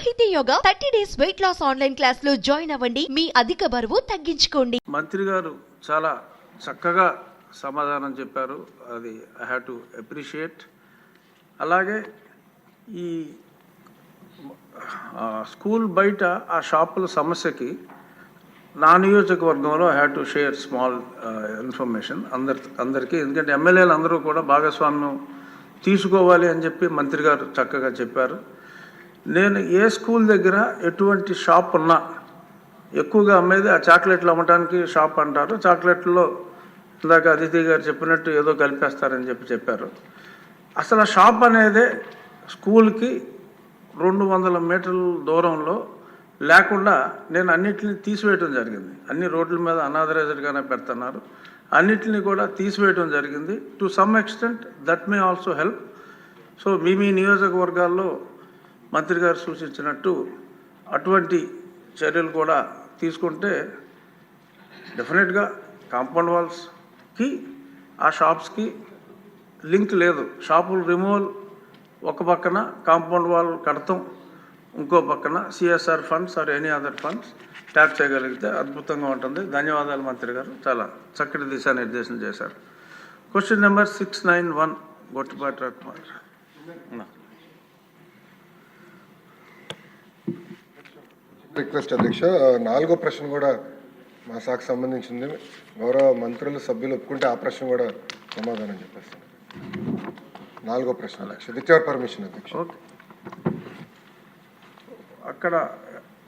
సాహితీ yoga 30 days weight loss online class లో join అవ్వండి. మీ అధిక బరువు తగ్గించుకోండి. మంత్రి గారు చాలా చక్కగా సమాధానం చెప్పారు. అది ఐ హ్యావ్ టు అప్రిషియేట్. అలాగే ఈ స్కూల్ బయట ఆ షాపుల సమస్యకి నా నియోజకవర్గంలో I have to share small information అందరికీ. ఎందుకంటే ఎమ్మెల్యేలు అందరూ కూడా భాగస్వామ్యం తీసుకోవాలి అని చెప్పి మంత్రి గారు చక్కగా చెప్పారు. నేను ఏ స్కూల్ దగ్గర ఎటువంటి షాప్ ఉన్నా ఎక్కువగా అమ్మేది ఆ చాక్లెట్లు అమ్మటానికి షాప్ అంటారు. చాక్లెట్లో ఇందాక అతిథి గారు చెప్పినట్టు ఏదో కలిపేస్తారని చెప్పారు. అసలు ఆ షాప్ అనేదే స్కూల్కి 200 మీటర్ల దూరంలో లేకుండా నేను అన్నిటిని తీసివేయటం జరిగింది. అన్ని రోడ్ల మీద అనాథరైజ్డ్గానే పెడుతున్నారు. అన్నిటిని కూడా తీసివేయటం జరిగింది. To some extent that may also help. So మీ నియోజకవర్గాల్లో మంత్రి గారు సూచించినట్టు అటువంటి చర్యలు కూడా తీసుకుంటే డెఫినెట్గా కాంపౌండ్ వాల్స్కి ఆ షాప్స్కి లింక్ లేదు. షాపులు రిమూవల్ ఒక పక్కన, కాంపౌండ్ వాల్ కడతాం ఇంకో పక్కన, CSR funds or any other funds tap చేయగలిగితే అద్భుతంగా ఉంటుంది. ధన్యవాదాలు మంత్రి గారు, చాలా చక్కటి దిశానిర్దేశం చేశారు. Question number 691 Gottipati Ravikumar. Request అధ్యక్ష, 4వ ప్రశ్న కూడా మా శాఖకు సంబంధించింది. గౌరవ మంత్రులు సభ్యులు ఒప్పుకుంటే ఆ ప్రశ్న కూడా సమాధానం చెప్పేస్తాను. 4వ ప్రశ్న అధ్యక్ష, విత్ యువర్ పర్మిషన్ అధ్యక్ష. ఓకే, అక్కడ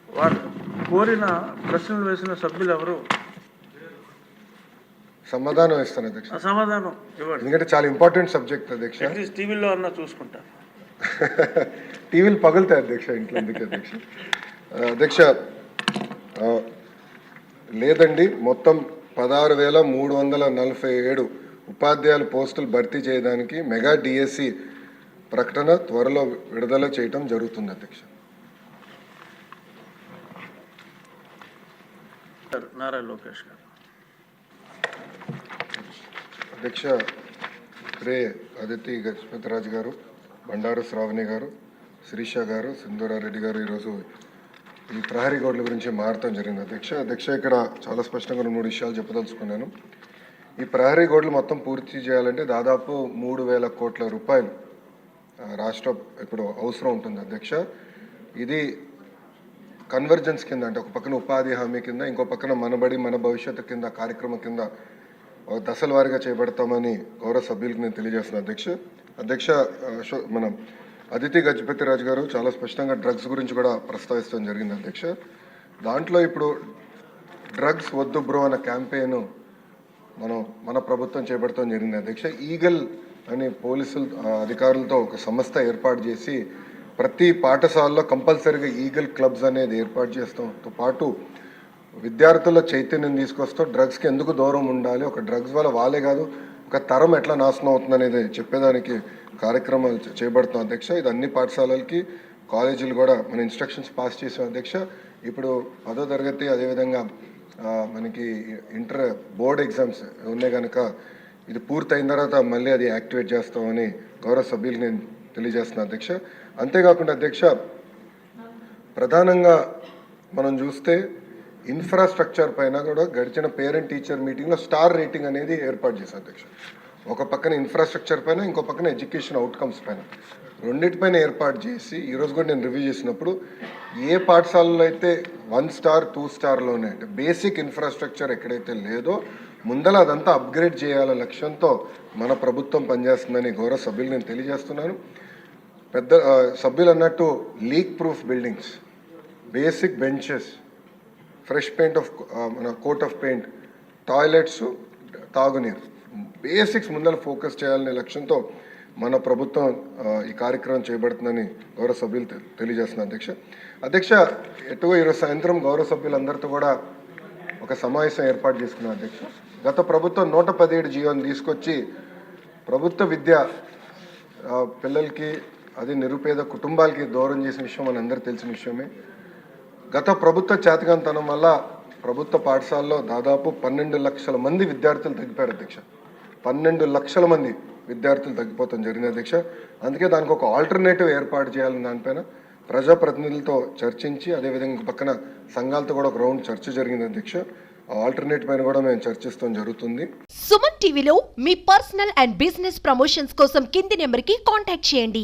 వారు కోరిన ప్రశ్నలు వేసిన సభ్యులు ఎవరు? సమాధానం ఇస్తాను అధ్యక్ష. సమాధానం ఇవ్వండి, ఎందుకంటే చాలా ఇంపార్టెంట్ సబ్జెక్ట్ అధ్యక్ష. టీవీలో అన్నా చూసుకుంటారు. టీవీలు పగులుతాయి అధ్యక్ష ఇంట్లో, ఎందుకు అధ్యక్ష? అధ్యక్ష, లేదండి, మొత్తం 16,347 ఉపాధ్యాయుల పోస్టులు భర్తీ చేయడానికి మెగా డిఎస్సి ప్రకటన త్వరలో విడుదల చేయటం జరుగుతుంది అధ్యక్ష. నారా లోకేష్ గారు. అధ్యక్ష, రే అదితి గజపతిరాజు గారు, బండారు శ్రావణి గారు, శిరీష గారు, సింధూరారెడ్డి గారు ఈరోజు ఈ ప్రహరీ గోడల గురించి మారటం జరిగింది అధ్యక్ష. ఇక్కడ చాలా స్పష్టంగా 3 విషయాలు చెప్పదలుచుకున్నాను. ఈ ప్రహరీ గోడలు మొత్తం పూర్తి చేయాలంటే దాదాపు 3,000 కోట్ల రూపాయలు రాష్ట్ర ఇప్పుడు అవసరం ఉంటుంది అధ్యక్ష. ఇది కన్వర్జెన్స్ కింద, అంటే ఒక పక్కన ఉపాధి హామీ కింద, ఇంకో పక్కన మనబడి మన భవిష్యత్తు కింద కార్యక్రమం కింద దశల వారీగా చేపడతామని గౌరవ సభ్యులకు నేను తెలియజేస్తున్నాను అధ్యక్ష. మనం అదితి గజపతిరాజు గారు చాలా స్పష్టంగా డ్రగ్స్ గురించి కూడా ప్రస్తావించడం జరిగింది అధ్యక్ష. దాంట్లో ఇప్పుడు డ్రగ్స్ వద్దు బ్రో అన్న క్యాంపెయిన్ మన ప్రభుత్వం చేపడతాం జరిగింది అధ్యక్ష. ఈగల్ అని పోలీసులు అధికారులతో ఒక సంస్థ ఏర్పాటు చేసి ప్రతి పాఠశాలలో కంపల్సరీగా ఈగల్ క్లబ్స్ అనేది ఏర్పాటు చేస్తాంతో పాటు విద్యార్థుల చైతన్యం తీసుకొస్తూ డ్రగ్స్కి ఎందుకు దూరం ఉండాలి, ఒక డ్రగ్స్ వల్ల వాళ్ళే కాదు ఒక తరం ఎట్లా నాశనం అవుతుంది అనేది చెప్పేదానికి కార్యక్రమాలు చేపడుతున్నాం అధ్యక్ష. ఇది అన్ని పాఠశాలలకి, కాలేజీలు కూడా మన ఇన్స్ట్రక్షన్స్ పాస్ చేసాం అధ్యక్ష. ఇప్పుడు 10వ తరగతి అదేవిధంగా మనకి ఇంటర్ బోర్డ్ ఎగ్జామ్స్ ఉన్నాయి కనుక ఇది పూర్తయిన తర్వాత మళ్ళీ అది యాక్టివేట్ చేస్తామని గౌరవ సభ్యులకు నేను తెలియజేస్తున్నాను అధ్యక్ష. అంతేకాకుండా అధ్యక్ష, ప్రధానంగా మనం చూస్తే ఇన్ఫ్రాస్ట్రక్చర్ పైన కూడా గడిచిన పేరెంట్ టీచర్ మీటింగ్లో స్టార్ రేటింగ్ అనేది ఏర్పాటు చేశారు అధ్యక్ష. ఒక పక్కన ఇన్ఫ్రాస్ట్రక్చర్ పైన, ఇంకో పక్కన ఎడ్యుకేషన్ అవుట్కమ్స్ పైన, రెండింటిపైన ఏర్పాటు చేసి ఈరోజు కూడా నేను రివ్యూ చేసినప్పుడు ఏ పాఠశాలలో అయితే 1 స్టార్ 2 స్టార్లోనే అంటే బేసిక్ ఇన్ఫ్రాస్ట్రక్చర్ ఎక్కడైతే లేదో ముందల అదంతా అప్గ్రేడ్ చేయాల లక్ష్యంతో మన ప్రభుత్వం పనిచేస్తుందని గౌరవ సభ్యులు నేను తెలియజేస్తున్నాను. పెద్ద సభ్యులు అన్నట్టు leak proof buildings, basic benches, fresh paint of మన కోట్ ఆఫ్ పెయింట్, టాయిలెట్స్, తాగునీరు, బేసిక్స్ ముందర ఫోకస్ చేయాలనే లక్ష్యంతో మన ప్రభుత్వం ఈ కార్యక్రమం చేపడుతుందని గౌరవ సభ్యులు తెలియజేస్తున్నారు అధ్యక్ష. ఎటువో ఈరోజు సాయంత్రం గౌరవ సభ్యులందరితో కూడా ఒక సమావేశం ఏర్పాటు చేసుకున్నాం అధ్యక్ష. గత ప్రభుత్వం 117 జీవోని తీసుకొచ్చి ప్రభుత్వ విద్య పిల్లలకి, అది నిరుపేద కుటుంబాలకి దూరం చేసిన విషయం మన అందరూ తెలిసిన విషయమే. గత ప్రభుత్వ చేతకంతనం వల్ల ప్రభుత్వ పాఠశాలలో దాదాపు 12 లక్షల మంది విద్యార్థులు తగ్గిపోయారు అధ్యక్ష. 12 లక్షల మంది విద్యార్థులు తగ్గిపోతాం జరిగింది అధ్యక్ష. అందుకే దానికి ఒక ఆల్టర్నేటివ్ ఏర్పాటు చేయాలని దానిపైన ప్రజాప్రతినిధులతో చర్చించి అదేవిధంగా పక్కన సంఘాలతో కూడా ఒక రౌండ్ చర్చ జరిగింది అధ్యక్ష. ఆల్టర్నేట్ పైన కూడా మేము చర్చిస్తాం జరుగుతుంది. సుమన్ టీవీలో మీ పర్సనల్ అండ్ బిజినెస్ ప్రమోషన్స్ కోసం కింది నెంబర్కి కాంటాక్ట్ చేయండి.